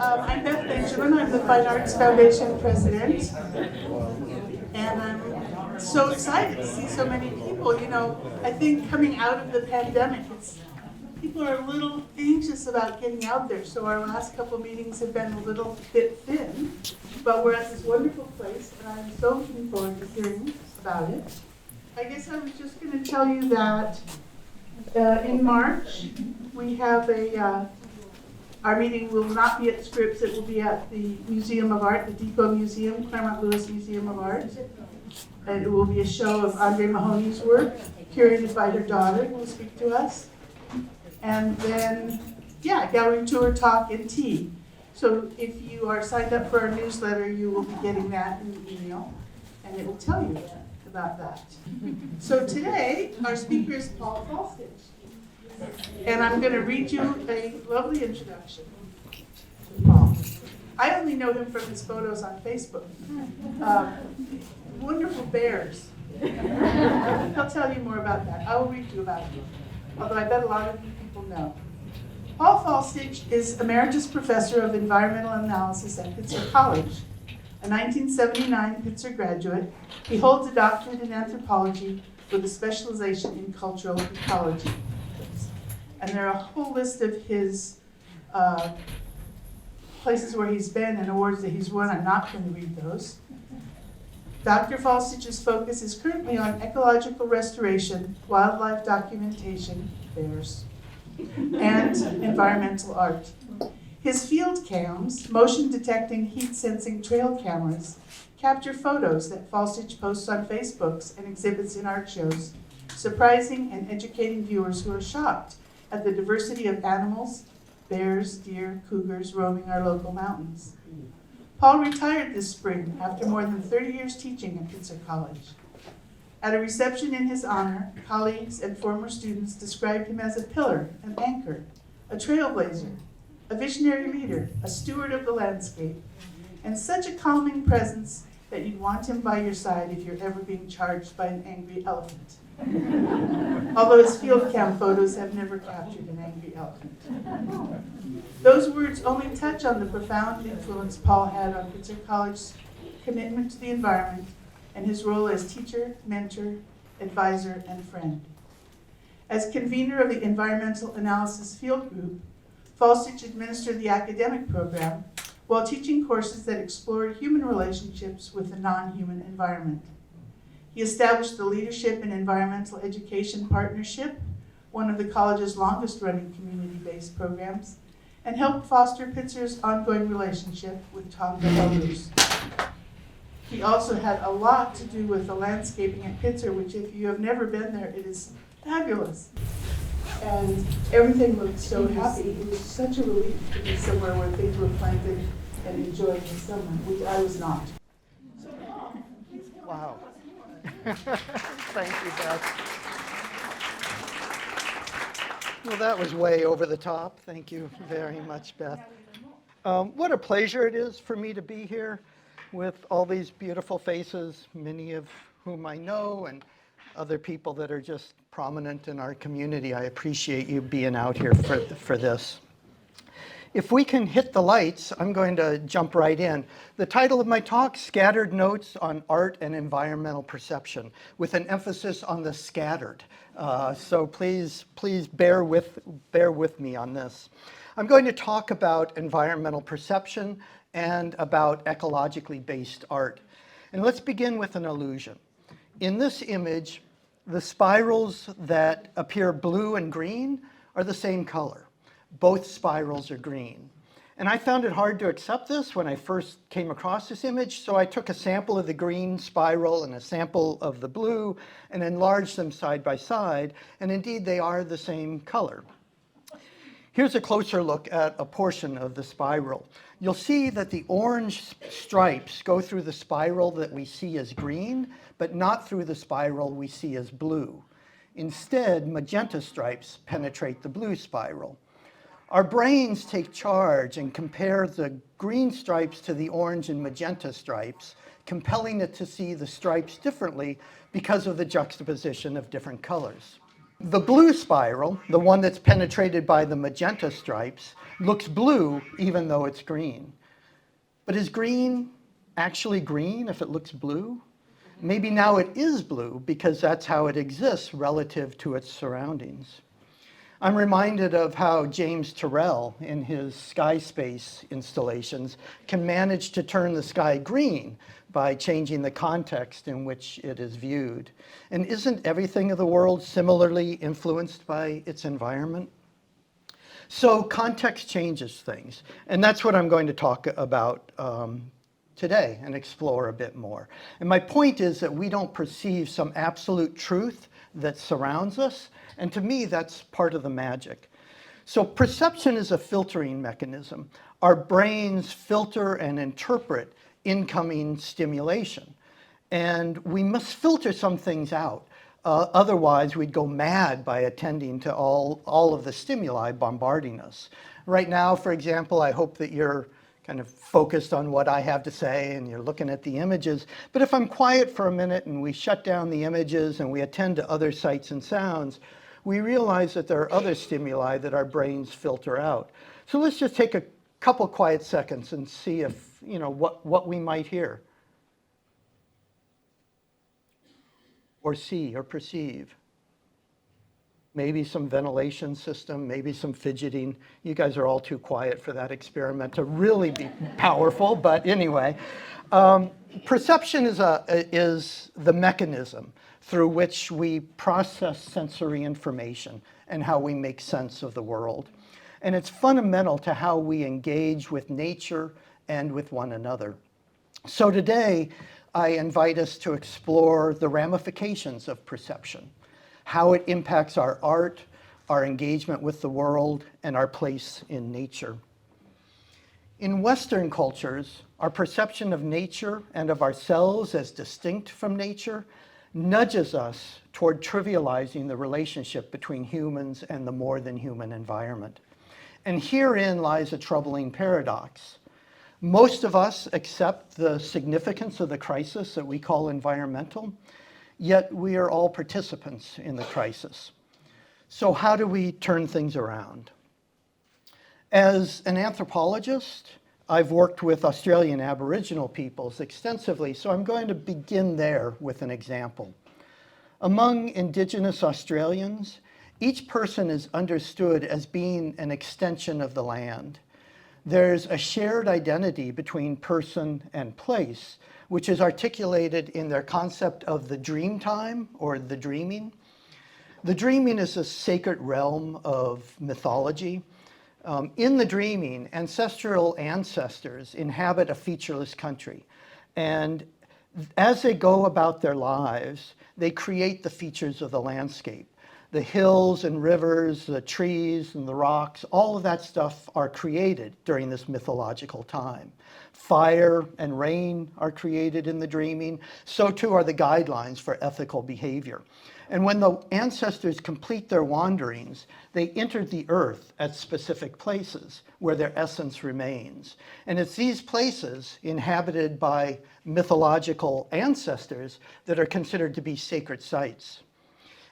I'm Beth Benjamin. I'm the Fine Arts Foundation president. And I'm so excited to see so many people. You know, I think coming out of the pandemic, people are a little anxious about getting out there. So our last couple of meetings have been a little bit thin. But we're at this wonderful place, and I'm so looking forward to hearing about it. I guess I was just going to tell you that in March, we have our meeting will not be at Scripps, it will be at the Museum of Art, the Depot Museum, Claremont Lewis Museum of Art. And it will be a show of Andre Mahoney's work, curated by her daughter, who will speak to us. And then, gallery tour, talk, and tea. So if you are signed up for our newsletter, you will be getting that in the email, and it will tell you about that. So today, our speaker is Paul Faulstich. And I'm going to read you a lovely introduction to Paul. I only know him from his photos on Facebook. Wonderful bears. He'll tell you more about that. I will read you about him, although I bet a lot of you people know. Paul Faulstich is Emeritus Professor of Environmental Analysis at Pitzer College. A 1979 Pitzer graduate, he holds a doctorate in anthropology with a specialization in cultural ecology. And there are a whole list of his places where he's been and awards that he's won. I'm not going to read those. Dr. Faulstich's focus is currently on ecological restoration, wildlife documentation, bears, and environmental art. His field cams, motion detecting, heat sensing trail cameras, capture photos that Faulstich posts on Facebooks and exhibits in art shows, surprising and educating viewers who are shocked at the diversity of animals, bears, deer, cougars roaming our local mountains. Paul retired this spring after more than 30 years teaching at Pitzer College. At a reception in his honor, colleagues and former students described him as a pillar, an anchor, a trailblazer, a visionary leader, a steward of the landscape, and such a calming presence that you'd want him by your side if you're ever being charged by an angry elephant. Although his field cam photos have never captured an angry elephant. Those words only touch on the profound influence Paul had on Pitzer College's commitment to the environment and his role as teacher, mentor, advisor, and friend. As convener of the Environmental Analysis Field Group, Faulstich administered the academic program while teaching courses that explored human relationships with the non-human environment. He established the Leadership in Environmental Education Partnership, one of the college's longest-running community-based programs, and helped foster Pitzer's ongoing relationship with Tonga elders. He also had a lot to do with the landscaping at Pitzer, which if you have never been there, it is fabulous. And everything looked so happy. It was such a relief to be somewhere where things were planted and enjoyed in summer, which I was not. Wow. Thank you, Beth. Well, that was way over the top. Thank you very much, Beth. What a pleasure it is for me to be here with all these beautiful faces, many of whom I know, and other people that are just prominent in our community. I appreciate you being out here for this. If we can hit the lights, I'm going to jump right in. The title of my talk, Scattered Notes on Art and Environmental Perception, with an emphasis on the scattered. So please bear with me on this. I'm going to talk about environmental perception and about ecologically based art. And let's begin with an illusion. In this image, the spirals that appear blue and green are the same color. Both spirals are green. And I found it hard to accept this when I first came across this image, so I took a sample of the green spiral and a sample of the blue and enlarged them side by side, and indeed they are the same color. Here's a closer look at a portion of the spiral. You'll see that the orange stripes go through the spiral that we see as green, but not through the spiral we see as blue. Instead, magenta stripes penetrate the blue spiral. Our brains take charge and compare the green stripes to the orange and magenta stripes, compelling it to see the stripes differently because of the juxtaposition of different colors. The blue spiral, the one that's penetrated by the magenta stripes, looks blue even though it's green. But is green actually green if it looks blue? Maybe now it is blue because that's how it exists relative to its surroundings. I'm reminded of how James Turrell, in his sky space installations, can manage to turn the sky green by changing the context in which it is viewed. And isn't everything of the world similarly influenced by its environment? So context changes things, and that's what I'm going to talk about today and explore a bit more. And my point is that we don't perceive some absolute truth that surrounds us, and to me, that's part of the magic. So perception is a filtering mechanism. Our brains filter and interpret incoming stimulation, and we must filter some things out. Otherwise, we'd go mad by attending to all of the stimuli bombarding us. Right now, for example, I hope that you're kind of focused on what I have to say and you're looking at the images. But if I'm quiet for a minute and we shut down the images and we attend to other sights and sounds, we realize that there are other stimuli that our brains filter out. So let's just take a couple quiet seconds and see if, what we might hear or see or perceive. Maybe some ventilation system, maybe some fidgeting. You guys are all too quiet for that experiment to really be powerful, but anyway. Perception is the mechanism through which we process sensory information and how we make sense of the world. And it's fundamental to how we engage with nature and with one another. So today, I invite us to explore the ramifications of perception, how it impacts our art, our engagement with the world, and our place in nature. In Western cultures, our perception of nature and of ourselves as distinct from nature nudges us toward trivializing the relationship between humans and the more than human environment. And herein lies a troubling paradox. Most of us accept the significance of the crisis that we call environmental, yet we are all participants in the crisis. So how do we turn things around? As an anthropologist, I've worked with Australian Aboriginal peoples extensively, so I'm going to begin there with an example. Among Indigenous Australians, each person is understood as being an extension of the land. There's a shared identity between person and place, which is articulated in their concept of the dream time or the dreaming. The dreaming is a sacred realm of mythology. In the dreaming, ancestral ancestors inhabit a featureless country. And as they go about their lives, they create the features of the landscape. The hills and rivers, the trees and the rocks, all of that stuff are created during this mythological time. Fire and rain are created in the dreaming. So too are the guidelines for ethical behavior. And when the ancestors complete their wanderings, they enter the earth at specific places where their essence remains. And it's these places inhabited by mythological ancestors that are considered to be sacred sites.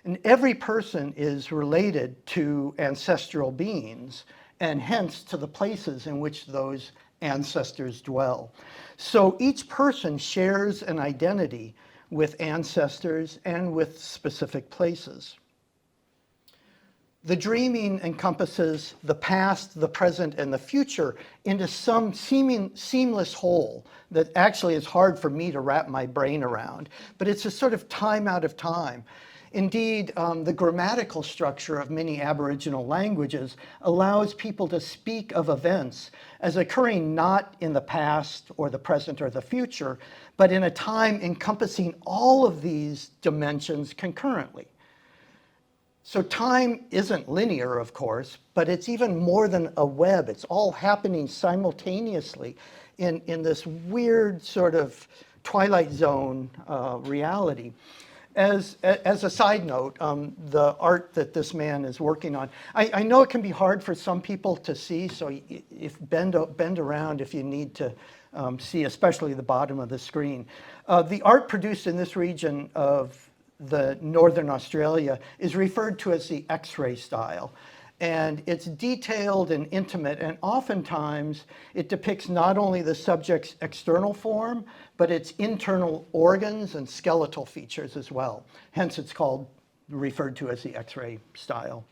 And every person is related to ancestral beings, and hence to the places in which those ancestors dwell. So each person shares an identity with ancestors and with specific places. The dreaming encompasses the past, the present, and the future into some seamless whole that actually is hard for me to wrap my brain around, but it's a sort of time out of time. Indeed, the grammatical structure of many Aboriginal languages allows people to speak of events as occurring not in the past or the present or the future, but in a time encompassing all of these dimensions concurrently. So time isn't linear, of course, but it's even more than a web. It's all happening simultaneously in this weird sort of Twilight Zone reality. As a side note, the art that this man is working on, I know it can be hard for some people to see, so if bend around if you need to see, especially the bottom of the screen. The art produced in this region of the Northern Australia is referred to as the Xray style. And it's detailed and intimate, and oftentimes it depicts not only the subject's external form, but its internal organs and skeletal features as well. Hence it's referred to as the Xray style.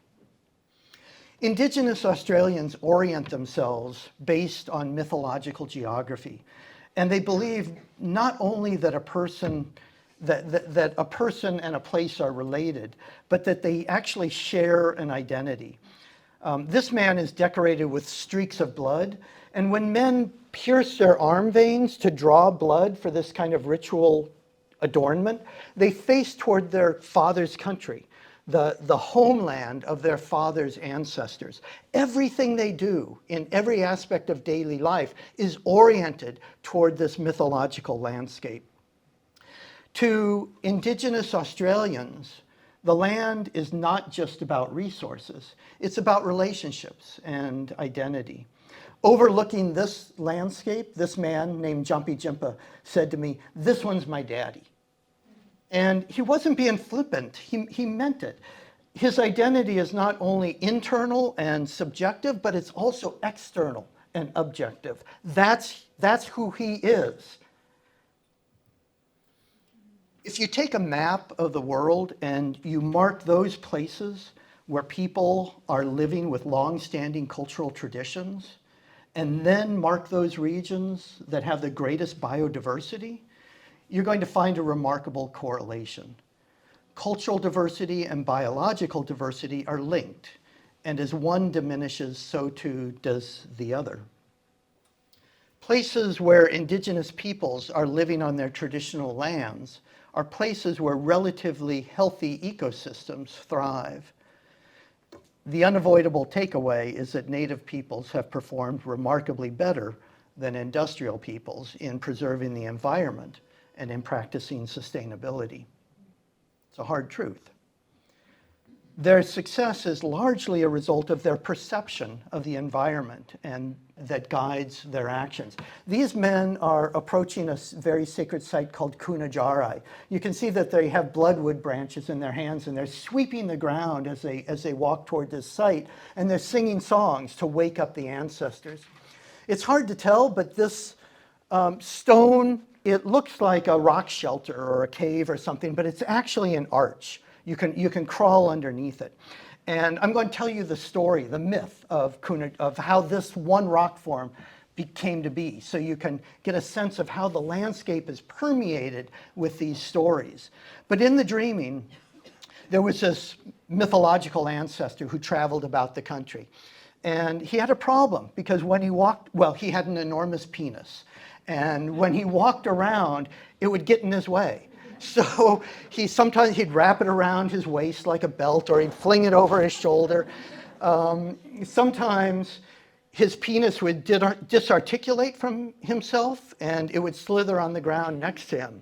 Indigenous Australians orient themselves based on mythological geography. And they believe not only that a person and a place are related, but that they actually share an identity. This man is decorated with streaks of blood, and when men pierce their arm veins to draw blood for this kind of ritual adornment, they face toward their father's country, the homeland of their father's ancestors. Everything they do in every aspect of daily life is oriented toward this mythological landscape. To Indigenous Australians, the land is not just about resources, it's about relationships and identity. Overlooking this landscape, this man named Jumpy Jimpa said to me, "This one's my daddy." And he wasn't being flippant, he meant it. His identity is not only internal and subjective, but it's also external and objective. That's who he is. If you take a map of the world and you mark those places where people are living with long-standing cultural traditions, and then mark those regions that have the greatest biodiversity, you're going to find a remarkable correlation. Cultural diversity and biological diversity are linked, and as one diminishes, so too does the other. Places where indigenous peoples are living on their traditional lands are places where relatively healthy ecosystems thrive. The unavoidable takeaway is that native peoples have performed remarkably better than industrial peoples in preserving the environment and in practicing sustainability. It's a hard truth. Their success is largely a result of their perception of the environment and that guides their actions. These men are approaching a very sacred site called Kunajara. You can see that they have bloodwood branches in their hands, and they're sweeping the ground as they walk toward this site, and they're singing songs to wake up the ancestors. It's hard to tell, but this stone, it looks like a rock shelter or a cave or something, but it's actually an arch. You can crawl underneath it. And I'm going to tell you the story, the myth of how this one rock form came to be, so you can get a sense of how the landscape is permeated with these stories. But in the dreaming, there was this mythological ancestor who traveled about the country. And he had a problem, because when he walked, well, he had an enormous penis. And when he walked around, it would get in his way. So sometimes he'd wrap it around his waist like a belt, or he'd fling it over his shoulder. Sometimes his penis would disarticulate from himself, and it would slither on the ground next to him.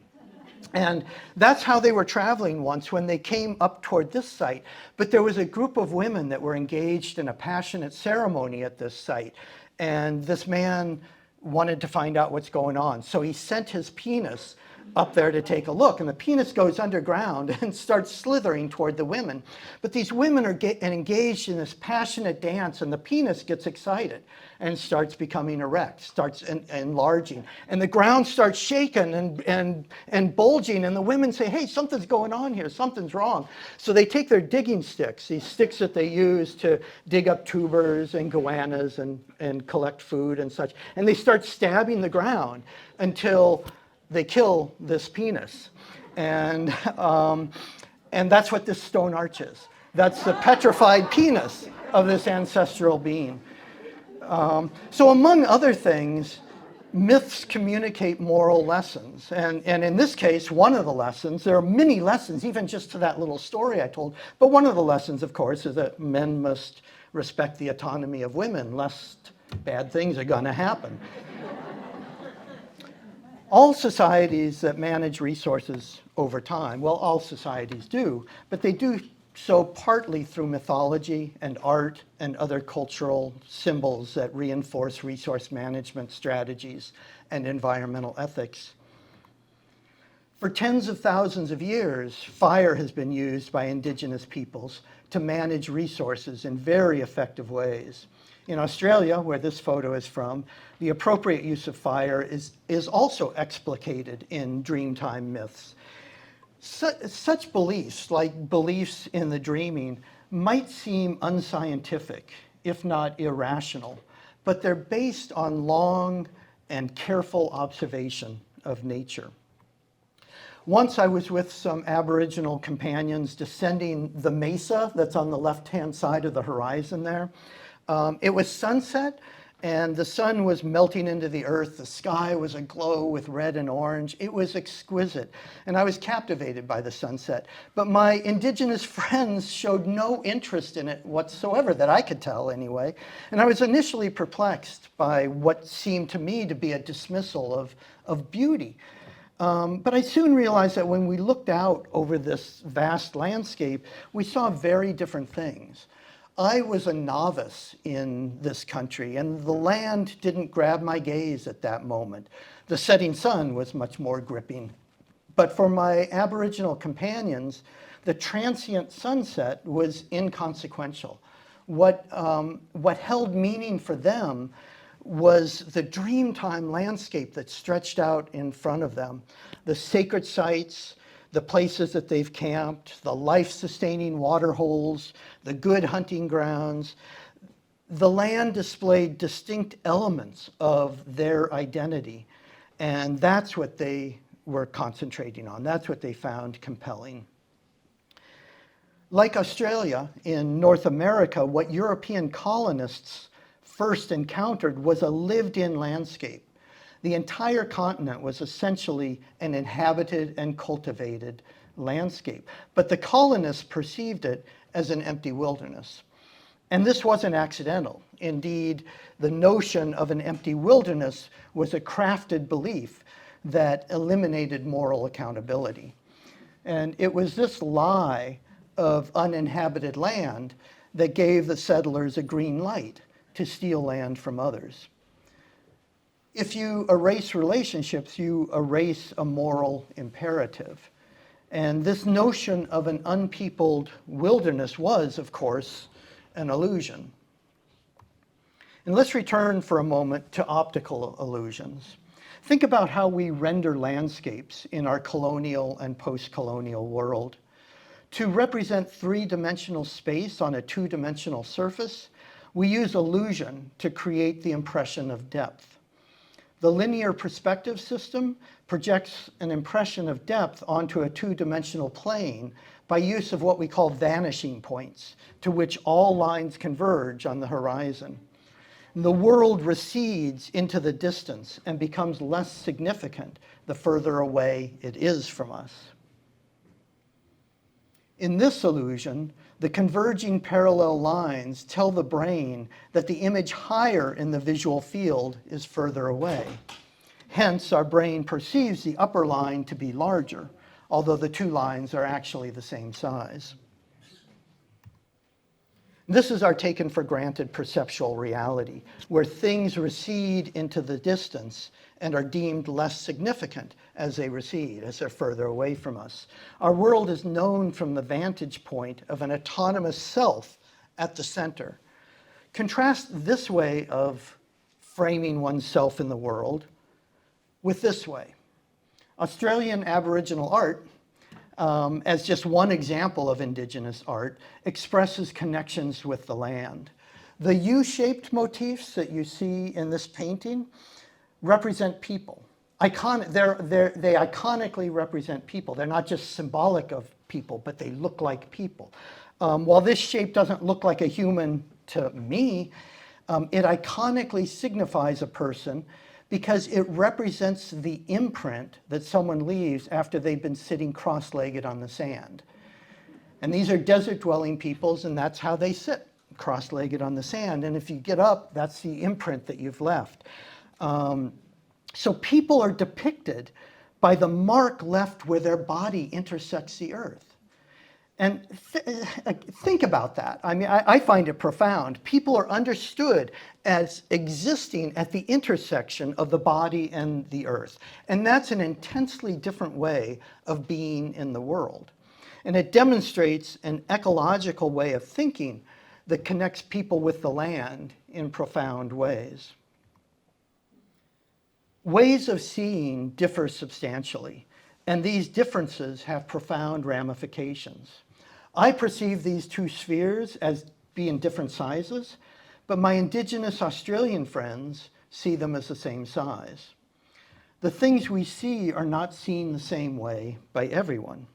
And that's how they were traveling once when they came up toward this site. But there was a group of women that were engaged in a passionate ceremony at this site. And this man wanted to find out what's going on. So he sent his penis up there to take a look, and the penis goes underground and starts slithering toward the women. But these women are engaged in this passionate dance, and the penis gets excited and starts becoming erect, starts enlarging, and the ground starts shaking and bulging, and the women say, "Hey, something's going on here, something's wrong." So they take their digging sticks, these sticks that they use to dig up tubers and goannas and collect food and such, and they start stabbing the ground until they kill this penis. And that's what this stone arch is. That's the petrified penis of this ancestral being. So among other things, myths communicate moral lessons. And in this case, one of the lessons, there are many lessons, even just to that little story I told, but one of the lessons, of course, is that men must respect the autonomy of women, lest bad things are going to happen. All societies that manage resources over time, well, all societies do, but they do so partly through mythology and art and other cultural symbols that reinforce resource management strategies and environmental ethics. For tens of thousands of years, fire has been used by indigenous peoples to manage resources in very effective ways. In Australia, where this photo is from, the appropriate use of fire is also explicated in Dreamtime myths. Such beliefs, like beliefs in the dreaming, might seem unscientific, if not irrational, but they're based on long and careful observation of nature. Once I was with some Aboriginal companions descending the mesa that's on the left-hand side of the horizon there. It was sunset, and the sun was melting into the earth. The sky was aglow with red and orange. It was exquisite, and I was captivated by the sunset. But my indigenous friends showed no interest in it whatsoever, that I could tell anyway. And I was initially perplexed by what seemed to me to be a dismissal of beauty. But I soon realized that when we looked out over this vast landscape, we saw very different things. I was a novice in this country, and the land didn't grab my gaze at that moment. The setting sun was much more gripping. But for my Aboriginal companions, the transient sunset was inconsequential. What held meaning for them was the Dreamtime landscape that stretched out in front of them. The sacred sites, the places that they've camped, the life-sustaining water holes, the good hunting grounds. The land displayed distinct elements of their identity, and that's what they were concentrating on. That's what they found compelling. Like Australia, in North America, what European colonists first encountered was a lived-in landscape. The entire continent was essentially an inhabited and cultivated landscape, but the colonists perceived it as an empty wilderness. And this wasn't accidental. Indeed, the notion of an empty wilderness was a crafted belief that eliminated moral accountability. And it was this lie of uninhabited land that gave the settlers a green light to steal land from others. If you erase relationships, you erase a moral imperative. And this notion of an unpeopled wilderness was, of course, an illusion. And let's return for a moment to optical illusions. Think about how we render landscapes in our colonial and post-colonial world. To represent three-dimensional space on a two-dimensional surface, we use illusion to create the impression of depth. The linear perspective system projects an impression of depth onto a two-dimensional plane by use of what we call vanishing points, to which all lines converge on the horizon. The world recedes into the distance and becomes less significant the further away it is from us. In this illusion, the converging parallel lines tell the brain that the image higher in the visual field is further away. Hence, our brain perceives the upper line to be larger, although the two lines are actually the same size. This is our taken for granted perceptual reality, where things recede into the distance and are deemed less significant as they recede, as they're further away from us. Our world is known from the vantage point of an autonomous self at the center. Contrast this way of framing oneself in the world with this way. Australian Aboriginal art, as just one example of Indigenous art, expresses connections with the land. The U-shaped motifs that you see in this painting represent people. They iconically represent people. They're not just symbolic of people, but they look like people. While this shape doesn't look like a human to me, it iconically signifies a person because it represents the imprint that someone leaves after they've been sitting cross-legged on the sand. And these are desert-dwelling peoples, and that's how they sit, cross-legged on the sand. And if you get up, that's the imprint that you've left. So people are depicted by the mark left where their body intersects the earth. And think about that. I mean, I find it profound. People are understood as existing at the intersection of the body and the earth. And that's an intensely different way of being in the world. And it demonstrates an ecological way of thinking that connects people with the land in profound ways. Ways of seeing differ substantially, and these differences have profound ramifications. I perceive these two spheres as being different sizes, but my Indigenous Australian friends see them as the same size. The things we see are not seen the same way by everyone.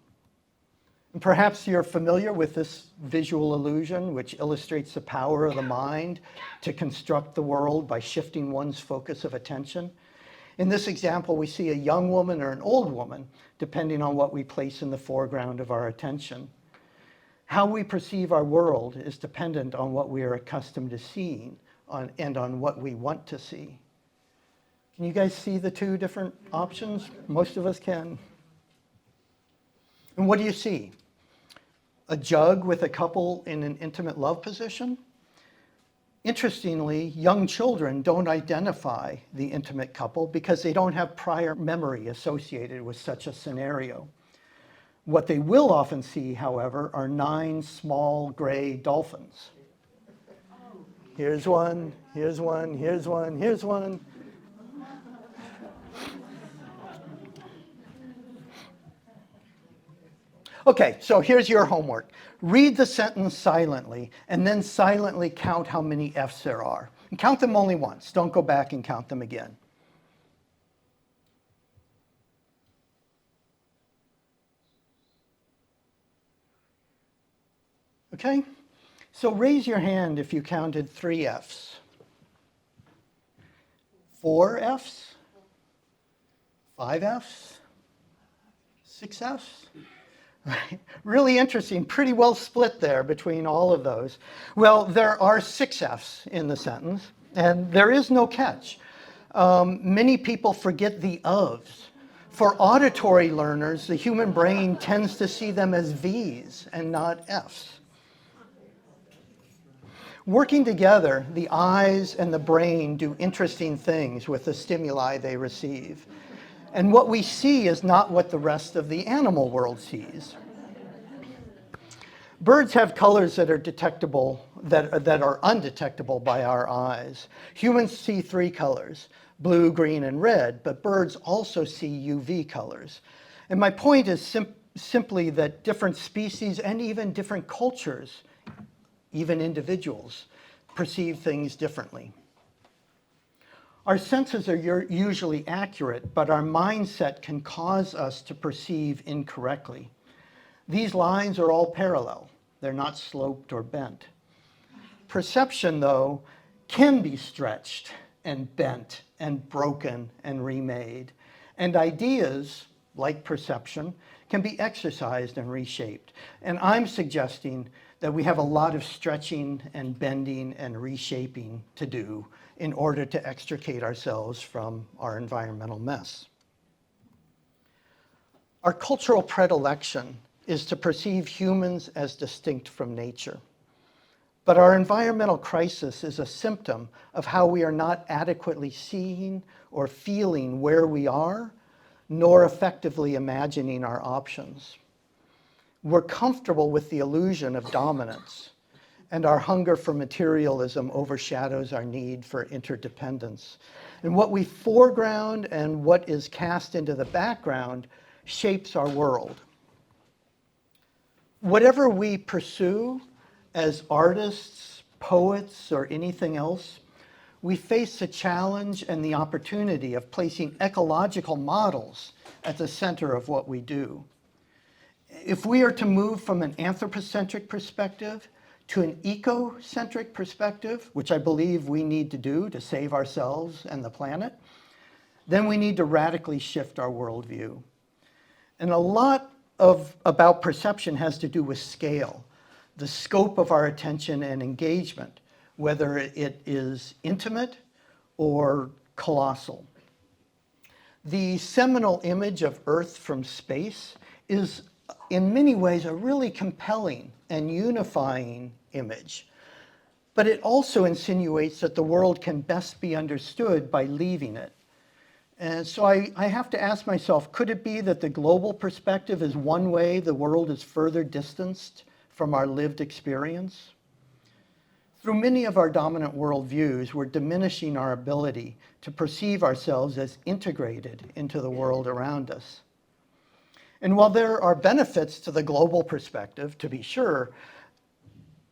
And perhaps you're familiar with this visual illusion, which illustrates the power of the mind to construct the world by shifting one's focus of attention. In this example, we see a young woman or an old woman, depending on what we place in the foreground of our attention. How we perceive our world is dependent on what we are accustomed to seeing and on what we want to see. Can you guys see the two different options? Most of us can. And what do you see? A jug with a couple in an intimate love position? Interestingly, young children don't identify the intimate couple because they don't have prior memory associated with such a scenario. What they will often see, however, are 9 small gray dolphins. Here's one, here's one, here's one, here's one. Okay, so here's your homework. Read the sentence silently, and then silently count how many F's there are. And count them only once. Don't go back and count them again. Okay? So raise your hand if you counted 3 F's. 4 F's? 5 F's? 6 F's? Really interesting, pretty well split there between all of those. Well, there are 6 F's in the sentence, and there is no catch. Many people forget the ofs. For auditory learners, the human brain tends to see them as V's and not F's. Working together, the eyes and the brain do interesting things with the stimuli they receive. And what we see is not what the rest of the animal world sees. Birds have colors that are detectable, that are undetectable by our eyes. Humans see 3 colors, blue, green, and red, but birds also see UV colors. And my point is simply that different species and even different cultures, even individuals, perceive things differently. Our senses are usually accurate, but our mindset can cause us to perceive incorrectly. These lines are all parallel. They're not sloped or bent. Perception, though, can be stretched and bent and broken and remade. And ideas, like perception, can be exercised and reshaped. And I'm suggesting that we have a lot of stretching and bending and reshaping to do in order to extricate ourselves from our environmental mess. Our cultural predilection is to perceive humans as distinct from nature. But our environmental crisis is a symptom of how we are not adequately seeing or feeling where we are, nor effectively imagining our options. We're comfortable with the illusion of dominance, and our hunger for materialism overshadows our need for interdependence. And what we foreground and what is cast into the background shapes our world. Whatever we pursue as artists, poets, or anything else, we face the challenge and the opportunity of placing ecological models at the center of what we do. If we are to move from an anthropocentric perspective to an ecocentric perspective, which I believe we need to do to save ourselves and the planet, then we need to radically shift our worldview. And a lot about perception has to do with scale, the scope of our attention and engagement, whether it is intimate or colossal. The seminal image of Earth from space is in many ways, a really compelling and unifying image. But it also insinuates that the world can best be understood by leaving it. And so I have to ask myself, could it be that the global perspective is one way the world is further distanced from our lived experience? Through many of our dominant worldviews, we're diminishing our ability to perceive ourselves as integrated into the world around us. And while there are benefits to the global perspective, to be sure,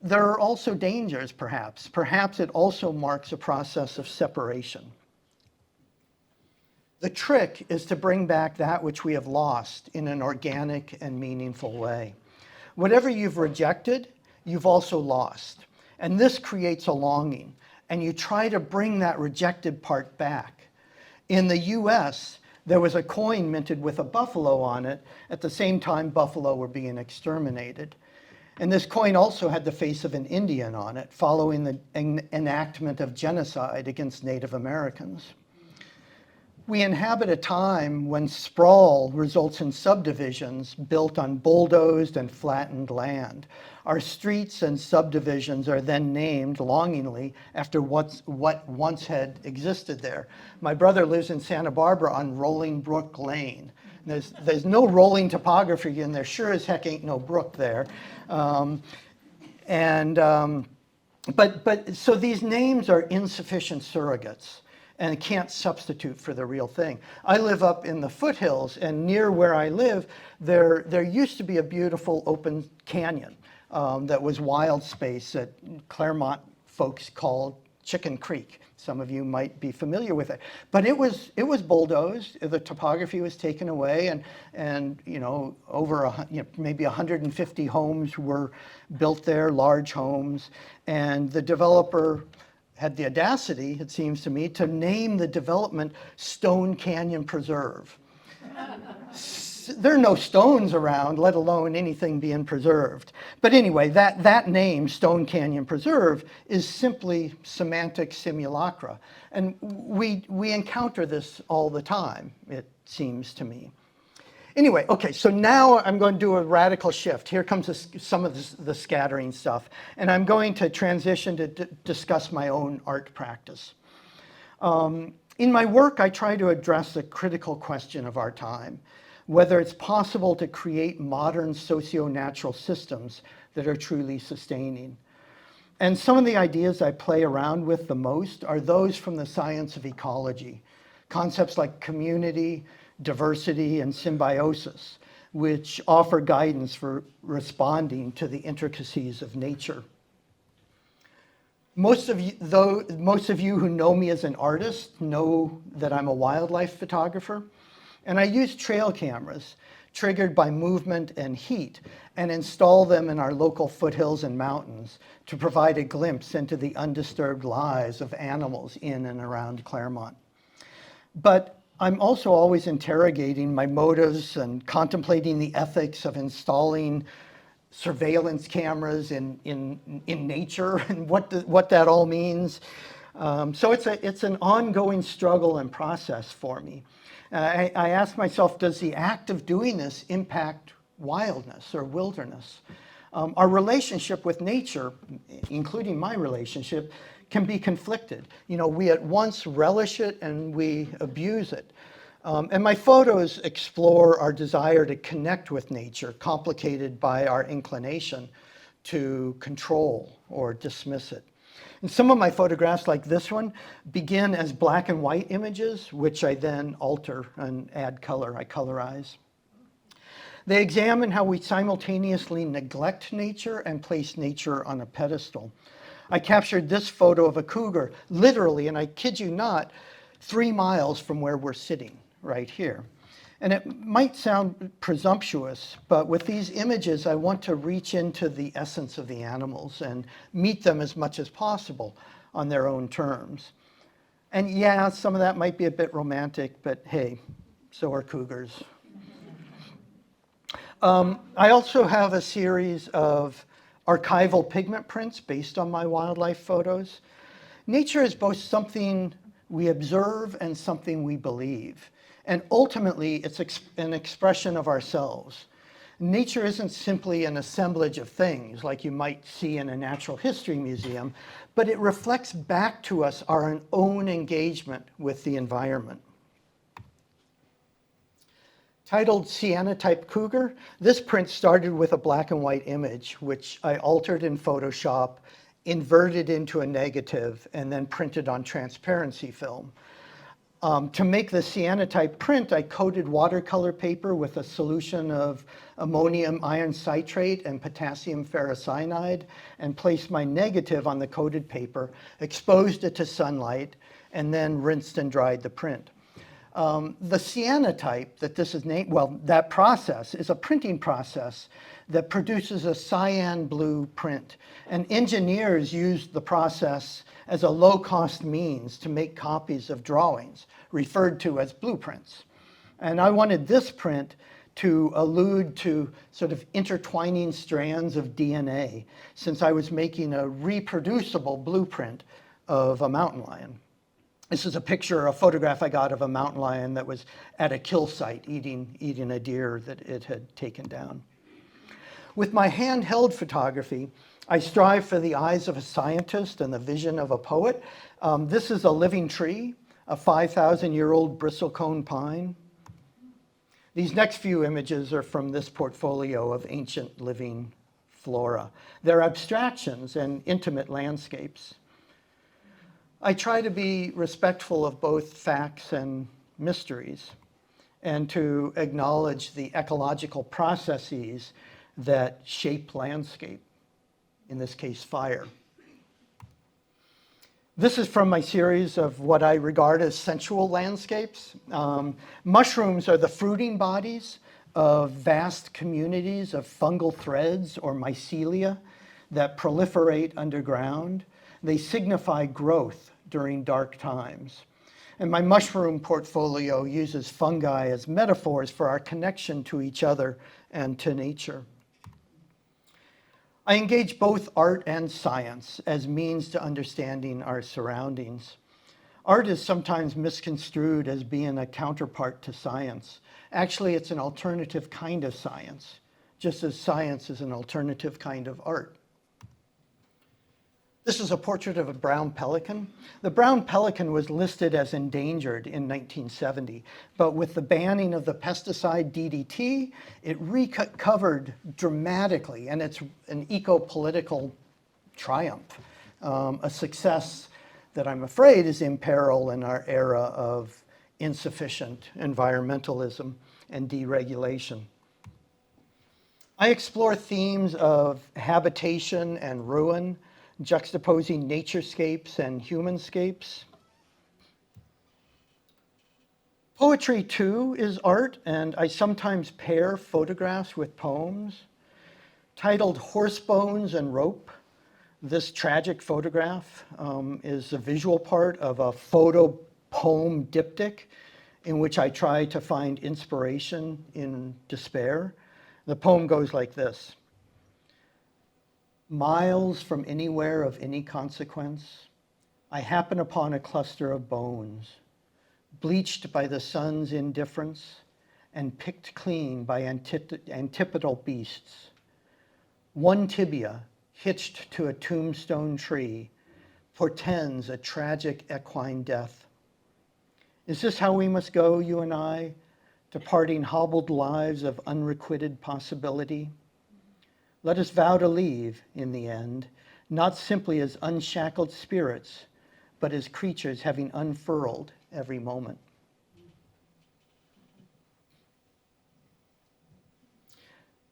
there are also dangers, perhaps. Perhaps it also marks a process of separation. The trick is to bring back that which we have lost in an organic and meaningful way. Whatever you've rejected, you've also lost. And this creates a longing. And you try to bring that rejected part back. In the US, there was a coin minted with a buffalo on it at the same time buffalo were being exterminated. And this coin also had the face of an Indian on it, following the enactment of genocide against Native Americans. We inhabit a time when sprawl results in subdivisions built on bulldozed and flattened land. Our streets and subdivisions are then named longingly after what once had existed there. My brother lives in Santa Barbara on Rolling Brook Lane. There's no rolling topography, and there sure as heck ain't no brook there. But so these names are insufficient surrogates and can't substitute for the real thing. I live up in the foothills, and near where I live, there used to be a beautiful open canyon that was wild space that Claremont folks called Chicken Creek. Some of you might be familiar with it, but it was bulldozed. The topography was taken away, and over maybe 150 homes were built there, large homes, and the developer had the audacity, it seems to me, to name the development Stone Canyon Preserve. There are no stones around, let alone anything being preserved. But anyway, that name, Stone Canyon Preserve, is simply semantic simulacra. And we encounter this all the time, it seems to me. Anyway, okay, so now I'm going to do a radical shift. Here comes some of the scattering stuff. And I'm going to transition to discuss my own art practice. In my work, I try to address the critical question of our time, whether it's possible to create modern socio-natural systems that are truly sustaining. And some of the ideas I play around with the most are those from the science of ecology, concepts like community, diversity, and symbiosis, which offer guidance for responding to the intricacies of nature. Most of you who know me as an artist know that I'm a wildlife photographer, and I use trail cameras triggered by movement and heat and install them in our local foothills and mountains to provide a glimpse into the undisturbed lives of animals in and around Claremont. But I'm also always interrogating my motives and contemplating the ethics of installing surveillance cameras in nature and what that all means. So it's an ongoing struggle and process for me. I ask myself, does the act of doing this impact wildness or wilderness? Our relationship with nature, including my relationship, can be conflicted. We at once relish it and we abuse it. And my photos explore our desire to connect with nature, complicated by our inclination to control or dismiss it. And some of my photographs, like this one, begin as black and white images, which I then alter and add color. I colorize. They examine how we simultaneously neglect nature and place nature on a pedestal. I captured this photo of a cougar, literally, and I kid you not, 3 miles from where we're sitting, right here. And it might sound presumptuous, but with these images, I want to reach into the essence of the animals and meet them as much as possible on their own terms. And yeah, some of that might be a bit romantic, but hey, so are cougars. I also have a series of archival pigment prints based on my wildlife photos. Nature is both something we observe and something we believe. And ultimately, it's an expression of ourselves. Nature isn't simply an assemblage of things like you might see in a natural history museum, but it reflects back to us our own engagement with the environment. Titled Cyanotype Cougar, this print started with a black and white image, which I altered in Photoshop, inverted into a negative, and then printed on transparency film. To make the cyanotype print, I coated watercolor paper with a solution of ammonium iron citrate and potassium ferrocyanide and placed my negative on the coated paper, exposed it to sunlight, and then rinsed and dried the print. The cyanotype that this is named, well, that process is a printing process that produces a cyan blue print. And engineers used the process as a low-cost means to make copies of drawings, referred to as blueprints. And I wanted this print to allude to sort of intertwining strands of DNA, since I was making a reproducible blueprint of a mountain lion. This is a picture, a photograph I got of a mountain lion that was at a kill site eating a deer that it had taken down. With my handheld photography, I strive for the eyes of a scientist and the vision of a poet. This is a living tree, a 5,000-year-old bristlecone pine. These next few images are from this portfolio of ancient living flora. They're abstractions and intimate landscapes. I try to be respectful of both facts and mysteries, and to acknowledge the ecological processes that shape landscape, in this case, fire. This is from my series of what I regard as sensual landscapes. Mushrooms are the fruiting bodies of vast communities of fungal threads or mycelia that proliferate underground. They signify growth during dark times. And my mushroom portfolio uses fungi as metaphors for our connection to each other and to nature. I engage both art and science as means to understanding our surroundings. Art is sometimes misconstrued as being a counterpart to science. Actually, it's an alternative kind of science, just as science is an alternative kind of art. This is a portrait of a brown pelican. The brown pelican was listed as endangered in 1970, but with the banning of the pesticide DDT, it recovered dramatically, and it's an eco-political triumph, a success that I'm afraid is in peril in our era of insufficient environmentalism and deregulation. I explore themes of habitation and ruin, juxtaposing naturescapes and humanscapes. Poetry, too, is art, and I sometimes pair photographs with poems. Titled Horse Bones and Rope, this tragic photograph is a visual part of a photo poem diptych in which I try to find inspiration in despair. The poem goes like this. Miles from anywhere of any consequence, I happen upon a cluster of bones, bleached by the sun's indifference and picked clean by antipodal beasts. One tibia, hitched to a tombstone tree, portends a tragic equine death. Is this how we must go, you and I, departing hobbled lives of unrequited possibility? Let us vow to leave, in the end, not simply as unshackled spirits, but as creatures having unfurled every moment.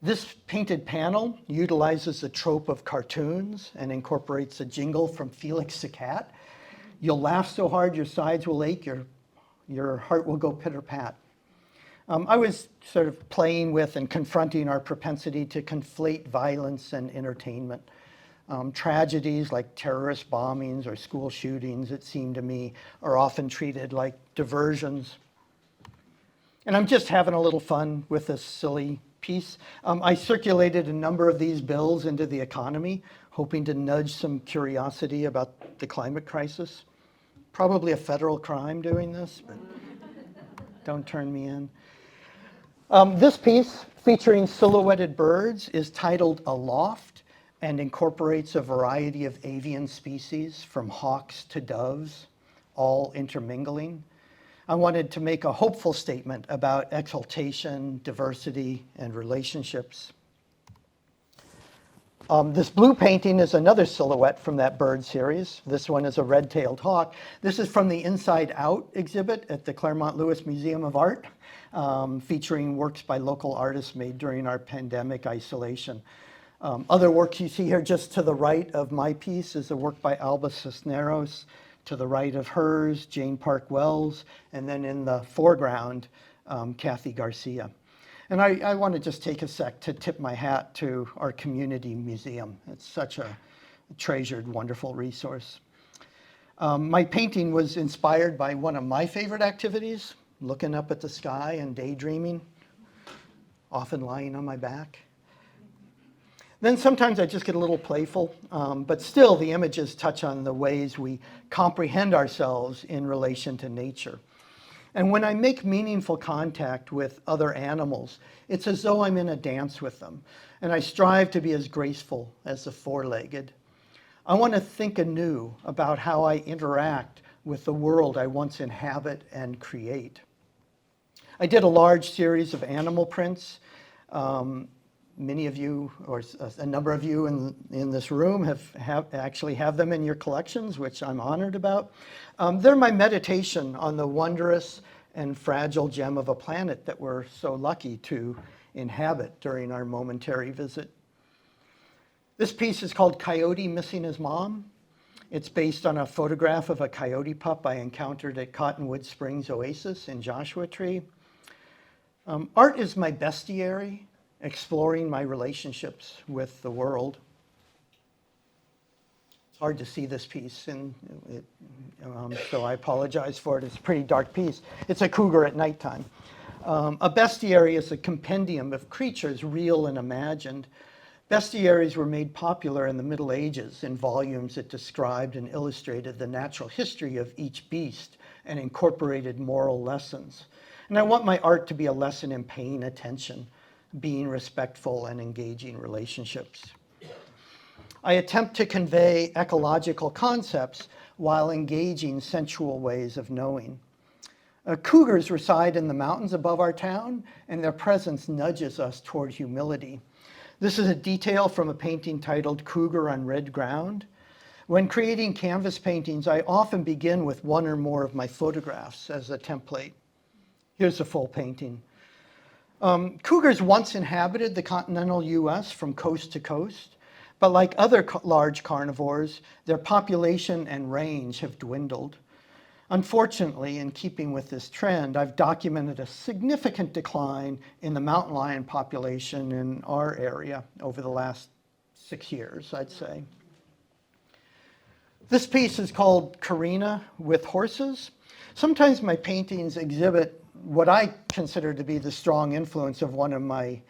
This painted panel utilizes the trope of cartoons and incorporates a jingle from Felix the Cat. You'll laugh so hard your sides will ache, your heart will go pitter-pat. I was sort of playing with and confronting our propensity to conflate violence and entertainment. Tragedies like terrorist bombings or school shootings, it seemed to me, are often treated like diversions. And I'm just having a little fun with this silly piece. I circulated a number of these bills into the economy, hoping to nudge some curiosity about the climate crisis. Probably a federal crime doing this, but don't turn me in. This piece, featuring silhouetted birds, is titled Aloft and incorporates a variety of avian species, from hawks to doves, all intermingling. I wanted to make a hopeful statement about exaltation, diversity, and relationships. This blue painting is another silhouette from that bird series. This one is a Redtailed Hawk. This is from the Inside Out exhibit at the Claremont Lewis Museum of Art, featuring works by local artists made during our pandemic isolation. Other works you see here just to the right of my piece is a work by Alba Cisneros. To the right of hers, Jane Park Wells, and then in the foreground, Kathy Garcia. And I want to just take a sec to tip my hat to our community museum. It's such a treasured, wonderful resource. My painting was inspired by one of my favorite activities, looking up at the sky and daydreaming, often lying on my back. Then sometimes I just get a little playful, but still the images touch on the ways we comprehend ourselves in relation to nature. And when I make meaningful contact with other animals, it's as though I'm in a dance with them, and I strive to be as graceful as the four-legged. I want to think anew about how I interact with the world I once inhabit and create. I did a large series of animal prints. Many of you, or a number of you in this room, actually have them in your collections, which I'm honored about. They're my meditation on the wondrous and fragile gem of a planet that we're so lucky to inhabit during our momentary visit. This piece is called Coyote Missing His Mom. It's based on a photograph of a coyote pup I encountered at Cottonwood Springs Oasis in Joshua Tree. Art is my bestiary, exploring my relationships with the world. It's hard to see this piece, and so I apologize for it. It's a pretty dark piece. It's a cougar at nighttime. A bestiary is a compendium of creatures, real and imagined. Bestiaries were made popular in the Middle Ages in volumes that described and illustrated the natural history of each beast and incorporated moral lessons. And I want my art to be a lesson in paying attention, being respectful, and engaging relationships. I attempt to convey ecological concepts while engaging sensual ways of knowing. Cougars reside in the mountains above our town, and their presence nudges us toward humility. This is a detail from a painting titled Cougar on Red Ground. When creating canvas paintings, I often begin with one or more of my photographs as a template. Here's a full painting. Cougars once inhabited the continental US from coast to coast, but like other large carnivores, their population and range have dwindled. Unfortunately, in keeping with this trend, I've documented a significant decline in the mountain lion population in our area over the last 6 years, I'd say. This piece is called Karina with Horses. Sometimes my paintings exhibit what I consider to be the strong influence of one of my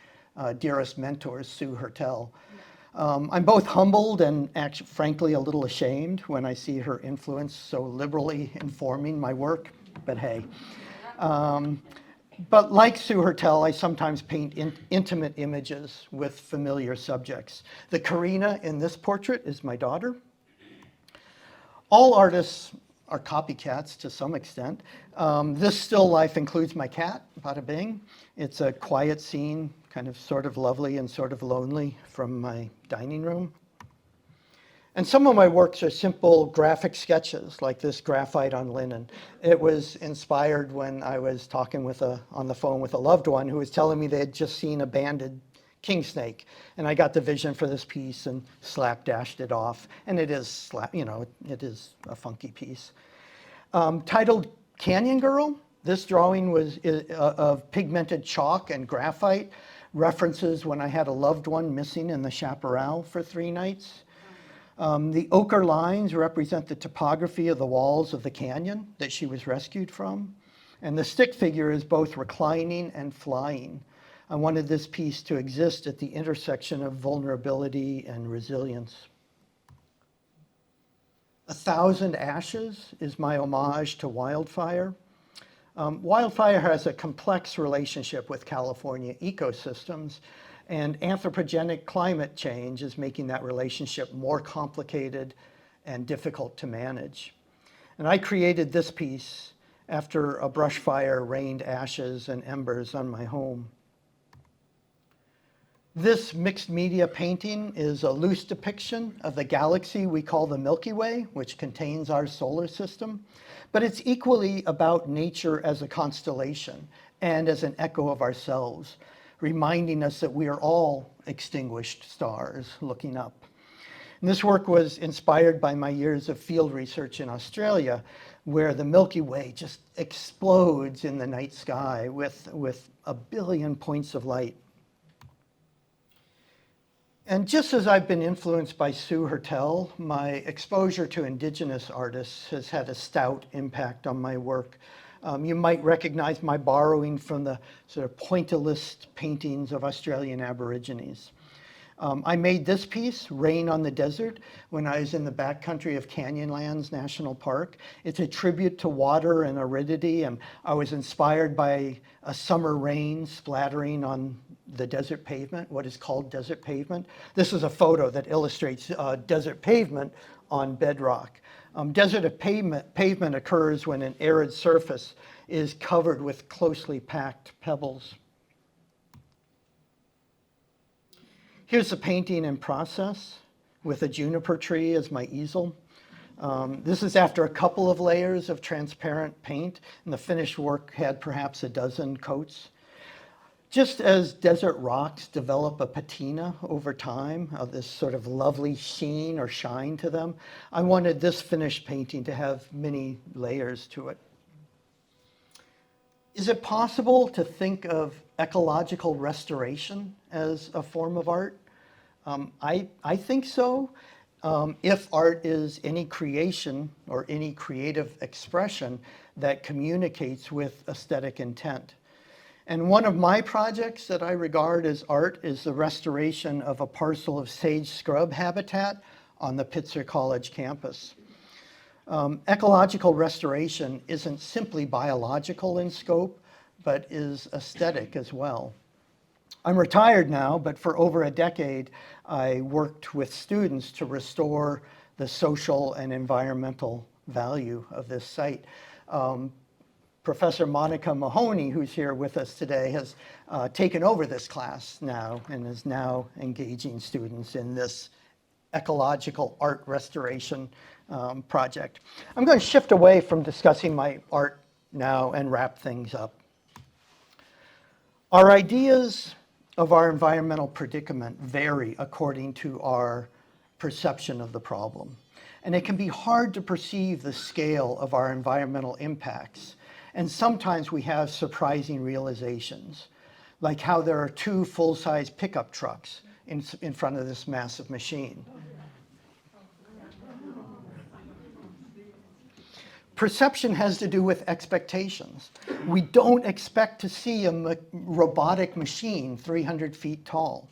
dearest mentors, Sue Hertel. I'm both humbled and actually, frankly, a little ashamed when I see her influence so liberally informing my work, but hey. But like Sue Hertel, I sometimes paint intimate images with familiar subjects. The Karina in this portrait is my daughter. All artists are copycats to some extent. This still life includes my cat, Bada Bing. It's a quiet scene, kind of sort of lovely and sort of lonely from my dining room. And some of my works are simple graphic sketches, like this Graphite on Linen. It was inspired when I was talking on the phone with a loved one who was telling me they had just seen a banded king snake. And I got the vision for this piece and slapdashed it off. And it is, it is a funky piece. Titled Canyon Girl, this drawing was of pigmented chalk and graphite, references when I had a loved one missing in the chaparral for 3 nights. The ochre lines represent the topography of the walls of the canyon that she was rescued from. And the stick figure is both reclining and flying. I wanted this piece to exist at the intersection of vulnerability and resilience. 1,000 Ashes is my homage to wildfire. Wildfire has a complex relationship with California ecosystems, and anthropogenic climate change is making that relationship more complicated and difficult to manage. And I created this piece after a brush fire rained ashes and embers on my home. This mixed media painting is a loose depiction of the galaxy we call the Milky Way, which contains our solar system. But it's equally about nature as a constellation and as an echo of ourselves, reminding us that we are all extinguished stars looking up. And this work was inspired by my years of field research in Australia, where the Milky Way just explodes in the night sky with a billion points of light. And just as I've been influenced by Sue Hertel, my exposure to Indigenous artists has had a stout impact on my work. You might recognize my borrowing from the sort of pointillist paintings of Australian Aborigines. I made this piece, Rain on the Desert, when I was in the backcountry of Canyonlands National Park. It's a tribute to water and aridity, and I was inspired by a summer rain splattering on the desert pavement, what is called desert pavement. This is a photo that illustrates desert pavement on bedrock. Desert pavement occurs when an arid surface is covered with closely packed pebbles. Here's a painting in process with a juniper tree as my easel. This is after a couple of layers of transparent paint, and the finished work had perhaps a dozen coats. Just as desert rocks develop a patina over time, this sort of lovely sheen or shine to them, I wanted this finished painting to have many layers to it. Is it possible to think of ecological restoration as a form of art? I think so. If art is any creation or any creative expression that communicates with aesthetic intent. And one of my projects that I regard as art is the restoration of a parcel of sage scrub habitat on the Pitzer College campus. Ecological restoration isn't simply biological in scope, but is aesthetic as well. I'm retired now, but for over a decade, I worked with students to restore the social and environmental value of this site. Professor Monica Mahoney, who's here with us today, has taken over this class now and is now engaging students in this ecological art restoration project. I'm going to shift away from discussing my art now and wrap things up. Our ideas of our environmental predicament vary according to our perception of the problem. And it can be hard to perceive the scale of our environmental impacts. And sometimes we have surprising realizations, like how there are two full-size pickup trucks in front of this massive machine. Perception has to do with expectations. We don't expect to see a robotic machine 300 feet tall.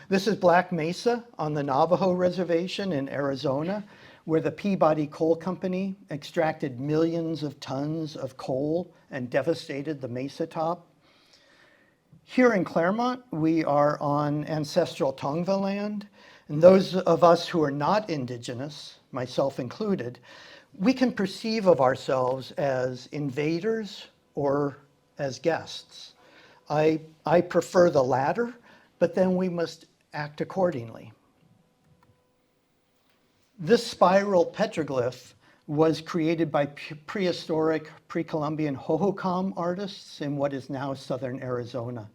This is Black Mesa on the Navajo Reservation in Arizona, where the Peabody Coal Company extracted millions of tons of coal and devastated the mesa top. Here in Claremont, we are on ancestral Tongva land, and those of us who are not Indigenous, myself included, we can perceive of ourselves as invaders or as guests. I prefer the latter, but then we must act accordingly. This spiral petroglyph was created by prehistoric pre-Columbian Hohokam artists in what is now southern Arizona.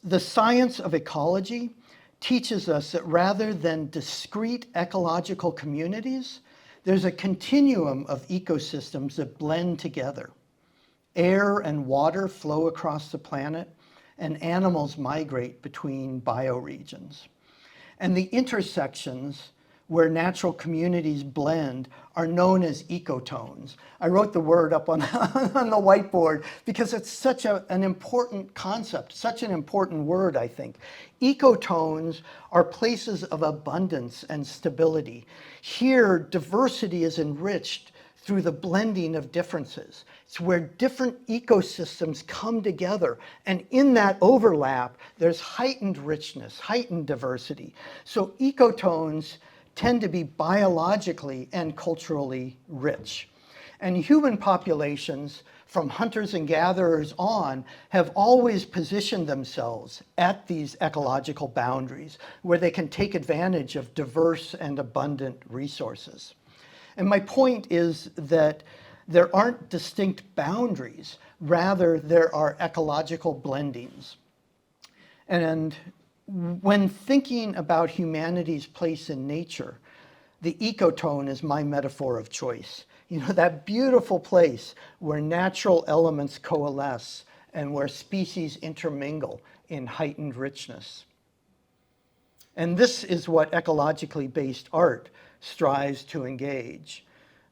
The science of ecology teaches us that rather than discrete ecological communities, there's a continuum of ecosystems that blend together. Air and water flow across the planet, and animals migrate between bioregions. And the intersections where natural communities blend are known as ecotones. I wrote the word up on, on the whiteboard because it's such an important concept, such an important word, I think. Ecotones are places of abundance and stability. Here, diversity is enriched through the blending of differences. It's where different ecosystems come together, and in that overlap, there's heightened richness, heightened diversity. So ecotones tend to be biologically and culturally rich. And human populations, from hunters and gatherers on, have always positioned themselves at these ecological boundaries where they can take advantage of diverse and abundant resources. And my point is that there aren't distinct boundaries, rather there are ecological blendings. And when thinking about humanity's place in nature, the ecotone is my metaphor of choice. You know, that beautiful place where natural elements coalesce and where species intermingle in heightened richness. And this is what ecologically based art strives to engage: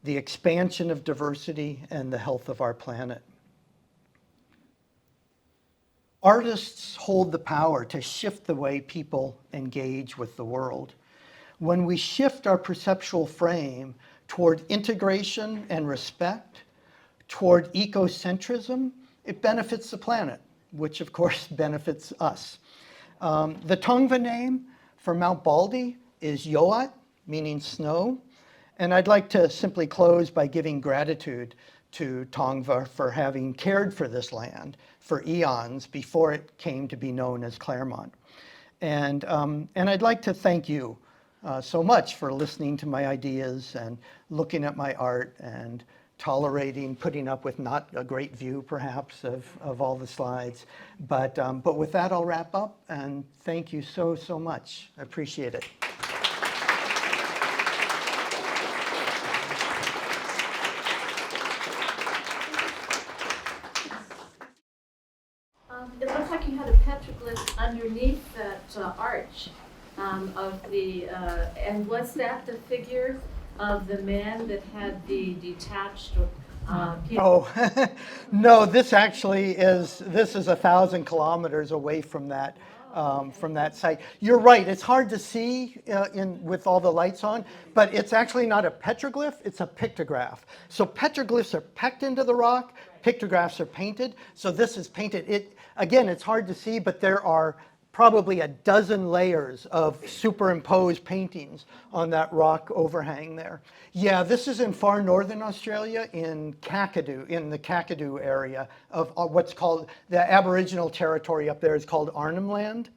the expansion of diversity and the health of our planet. Artists hold the power to shift the way people engage with the world. When we shift our perceptual frame toward integration and respect, toward ecocentrism, it benefits the planet, which of course benefits us. The Tongva name for Mount Baldy is Yoat, meaning snow. And I'd like to simply close by giving gratitude to Tongva for having cared for this land for eons before it came to be known as Claremont. And I'd like to thank you so much for listening to my ideas and looking at my art and tolerating, putting up with not a great view perhaps of all the slides. But with that, I'll wrap up, and thank you so, so much. I appreciate it. It looks like you had a petroglyph underneath that arch of the, and was that the figure of the man that had the detached Oh, no, this is 1,000 kilometers away from that site. You're right, it's hard to see with all the lights on, but it's actually not a petroglyph, it's a pictograph. So petroglyphs are pecked into the rock, pictographs are painted, so this is painted. Again, it's hard to see, but there are probably a dozen layers of superimposed paintings on that rock overhang there. Yeah, this is in far northern Australia in Kakadu, in the Kakadu area of what's called, the Aboriginal territory up there is called Arnhem Land.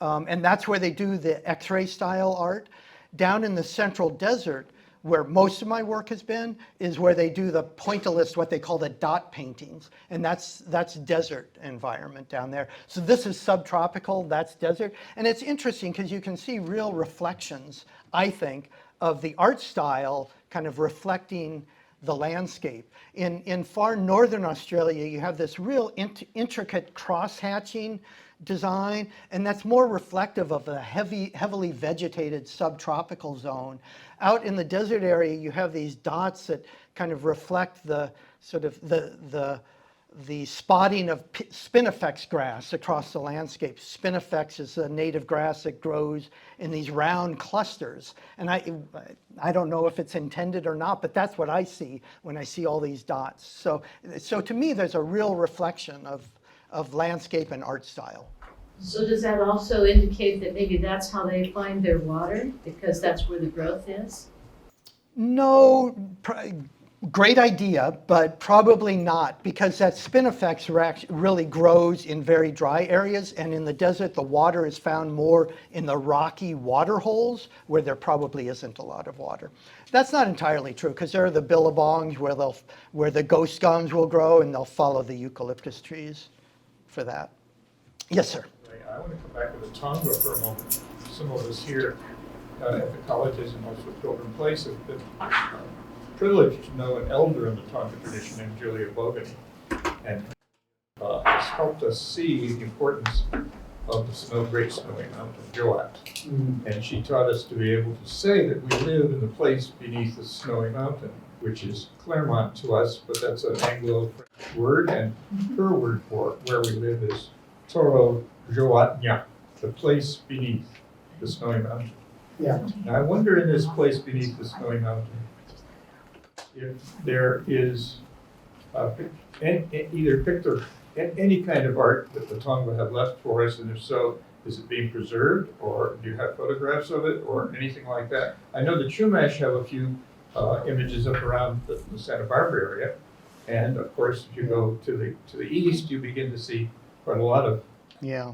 And that's where they do the Xray Style art. Down in the central desert, where most of my work has been, is where they do the pointillist, what they call the dot paintings. And that's desert environment down there. So this is subtropical, that's desert. And it's interesting because you can see real reflections, I think, of the art style kind of reflecting the landscape. In far northern Australia, you have this real intricate cross-hatching design, and that's more reflective of the heavily vegetated subtropical zone. Out in the desert area, you have these dots that kind of reflect the sort of the spotting of spinifex grass across the landscape. Spinifex is a native grass that grows in these round clusters. And I don't know if it's intended or not, but that's what I see when I see all these dots. So to me, there's a real reflection of landscape and art style. So does that also indicate that maybe that's how they find their water, because that's where the growth is? No, great idea, but probably not, because that spinifex really grows in very dry areas, and in the desert the water is found more in the rocky water holes where there probably isn't a lot of water. That's not entirely true, because there are the billabongs where the ghost gums will grow, and they'll follow the eucalyptus trees for that. Yes, sir. I want to come back to the Tongva for a moment. Some of us here at the colleges and also Pilgrim Place have been privileged to know an elder in the Tongva tradition named Julia Bogany, and has helped us see the importance of the great snowy mountain, Joat. And she taught us to be able to say that we live in the place beneath the snowy mountain, which is Claremont to us, but that's an Anglo-French word, and her word for where we live is Toro Joatnya, the place beneath the snowy mountain. Yeah. Now I wonder, in this place beneath the snowy mountain, if there is either picture, any kind of art that the Tongva have left for us, and if so, is it being preserved, or do you have photographs of it, or anything like that? I know the Chumash have a few images up around the Santa Barbara area, and of course, if you go to the east, you begin to see quite a lot of. Yeah.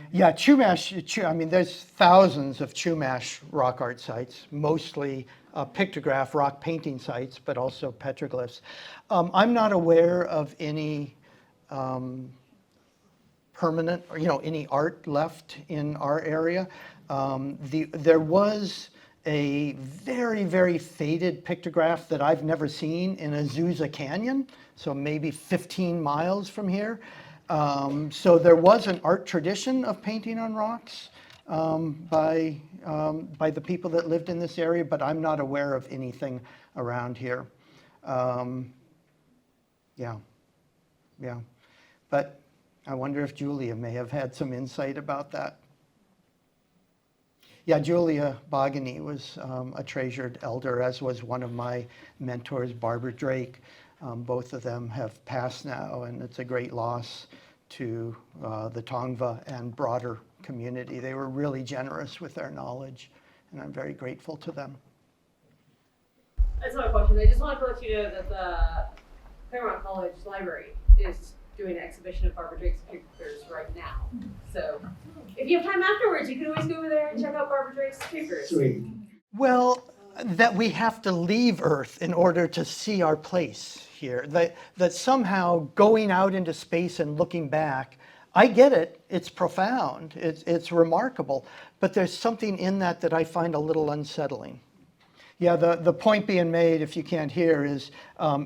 Yeah, Chumash, I mean, there's thousands of Chumash rock art sites, mostly pictograph rock painting sites, but also petroglyphs. I'm not aware of any permanent, or, any art left in our area. There was a very, very faded pictograph that I've never seen in Azusa Canyon, so maybe 15 miles from here. So there was an art tradition of painting on rocks by the people that lived in this area, but I'm not aware of anything around here. Yeah. But I wonder if Julia may have had some insight about that. Yeah, Julia Bogany was a treasured elder, as was one of my mentors, Barbara Drake. Both of them have passed now, and it's a great loss to the Tongva and broader community. They were really generous with their knowledge, and I'm very grateful to them. That's not a question. I just wanted to let you know that the Claremont College Library is doing an exhibition of Barbara Drake's pictures right now. So if you have time afterwards, you can always go over there and check out Barbara Drake's pictures. Sweet. Well, that we have to leave Earth in order to see our place here. That somehow going out into space and looking back, I get it, it's profound, it's remarkable, but there's something in that I find a little unsettling. Yeah, the point being made, if you can't hear, is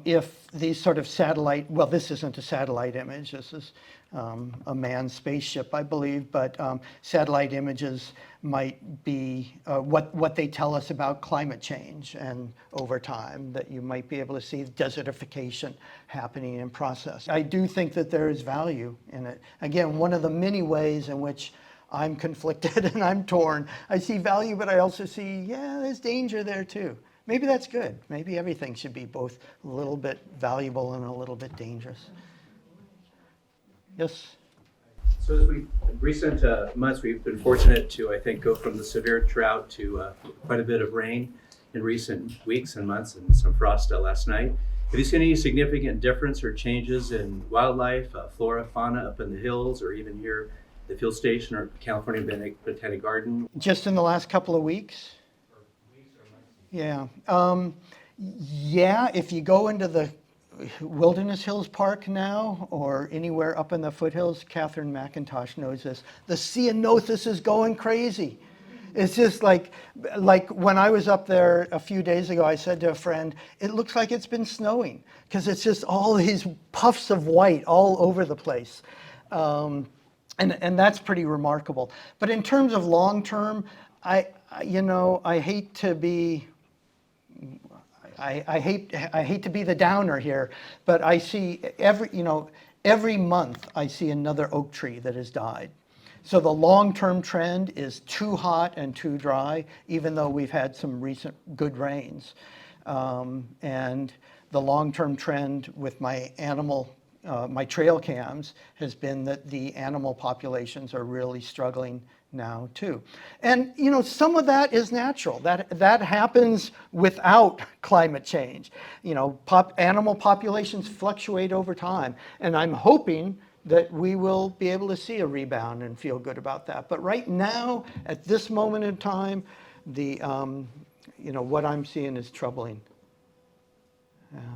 if these sort of satellite, well, this isn't a satellite image, this is a manned spaceship, I believe, but satellite images might be what they tell us about climate change, and over time that you might be able to see desertification happening in process. I do think that there is value in it. Again, one of the many ways in which I'm conflicted and I'm torn. I see value, but I also see, yeah, there's danger there too. Maybe that's good. Maybe everything should be both a little bit valuable and a little bit dangerous. Yes? So as in recent months, we've been fortunate to, I think, go from the severe drought to quite a bit of rain in recent weeks and months, and some frost last night. Have you seen any significant difference or changes in wildlife, flora, fauna up in the hills, or even here the field station or California Botanic Garden? Just in the last couple of weeks? Yeah. Yeah, if you go into the Wilderness Hills Park now, or anywhere up in the foothills, Catherine McIntosh knows this, the ceanothus is going crazy. It's just like when I was up there a few days ago, I said to a friend, it looks like it's been snowing, because it's just all these puffs of white all over the place. And that's pretty remarkable. But in terms of long term, I hate to be the downer here, but I see every month I see another oak tree that has died. So the long-term trend is too hot and too dry, even though we've had some recent good rains. And the long-term trend with my trail cams has been that the animal populations are really struggling now too. And some of that is natural. That happens without climate change. Animal populations fluctuate over time, and I'm hoping that we will be able to see a rebound and feel good about that. But right now, at this moment in time, what I'm seeing is troubling. Yeah.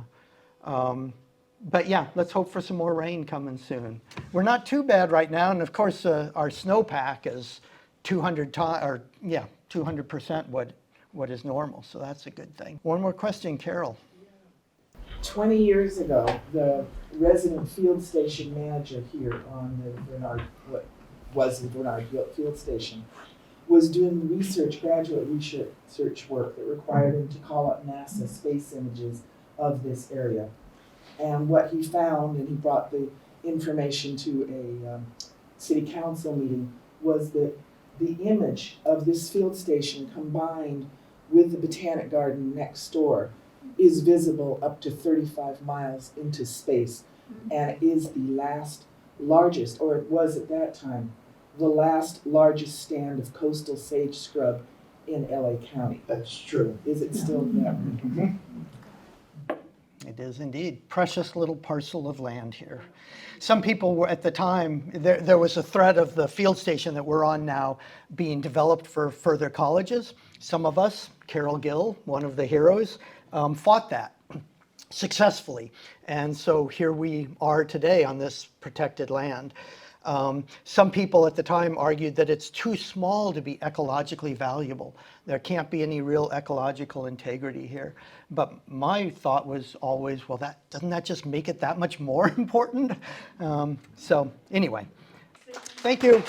But yeah, let's hope for some more rain coming soon. We're not too bad right now, and of course our snowpack is 200% what is normal, so that's a good thing. One more question, Carol. 20 years ago, the resident field station manager here on the Bernard, what was the Bernard Field Station, was doing graduate research work that required him to call up NASA space images of this area. And what he found, and he brought the information to a city council meeting, was that the image of this field station combined with the botanic garden next door is visible up to 35 miles into space and is the largest, or it was at that time, the largest stand of coastal sage scrub in LA County. That's true. Is it still that? It is indeed. Precious little parcel of land here. Some people were, at the time, there was a threat of the field station that we're on now being developed for further colleges. Some of us, Carol Gill, one of the heroes, fought that successfully. And so here we are today on this protected land. Some people at the time argued that it's too small to be ecologically valuable. There can't be any real ecological integrity here. But my thought was always, well, doesn't that just make it that much more important? So anyway, thank you.